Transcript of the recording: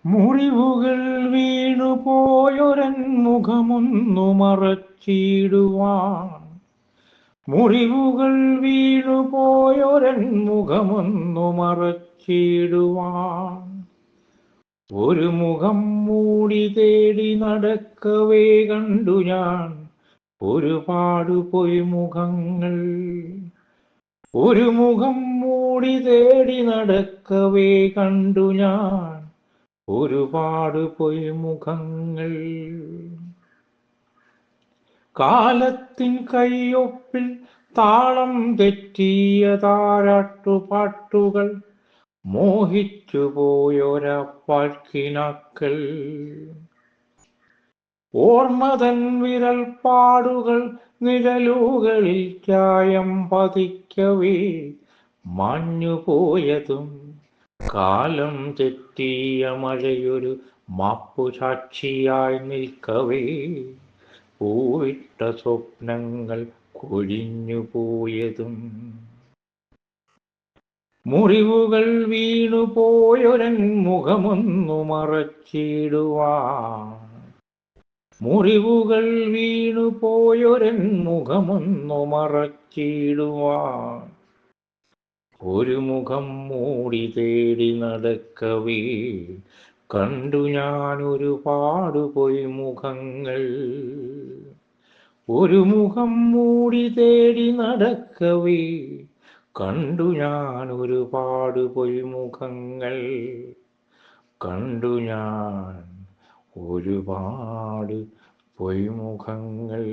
മുറിവുകൾ വീണുപോയൊരൻ മുഖമൊന്നു മറച്ചിടുവാൻ. മുറിവുകൾ വീണുപോയൊരൻ മുഖമൊന്നു മറച്ചിടുവാൻ. ഒരു മുഖം മൂടി തേടി നടക്കവേ കണ്ടു ഞാൻ ഒരുപാട് പൊയ്മുഖങ്ങൾ. ഒരു മുഖം മൂടി തേടി നടക്കവേ കണ്ടു ഞാൻ ഒരുപാട് പൊയ്മുഖങ്ങൾ. കാലത്തിൻ കയ്യൊപ്പിൽ താളം തെറ്റിയ താരാട്ടുപാട്ടുകൾ മോഹിച്ചു പോയൊരപ്പാഴ്ക്കിനാക്കൾ. ഓർമ്മതൻ വിരൽപ്പാടുകൾ നിഴലുകളിൽ ചായം പതിക്കവേ മാഞ്ഞുപോയതും കാലം തെറ്റിയ മഴയൊരു മാപ്പുസാക്ഷിയായി നിൽക്കവേ പൂവിട്ട സ്വപ്നങ്ങൾ കൊഴിഞ്ഞുപോയതും. മുറിവുകൾ വീണുപോയൊരൻ മുഖമൊന്നു മറച്ചിടുവാൻ. മുറിവുകൾ വീണുപോയൊരൻ മുഖമൊന്നു മറച്ചിടുവാൻ. ഒരു മുഖം മൂടി തേടി നടക്കവേ കണ്ടു ഞാൻ ഒരുപാട് പൊയ്മുഖങ്ങൾ. ഒരു മുഖം മൂടി തേടി നടക്കവേ കണ്ടു ഞാൻ ഒരുപാട് പൊയ്മുഖങ്ങൾ. കണ്ടു ഞാൻ ഒരുപാട് പൊയ്മുഖങ്ങൾ.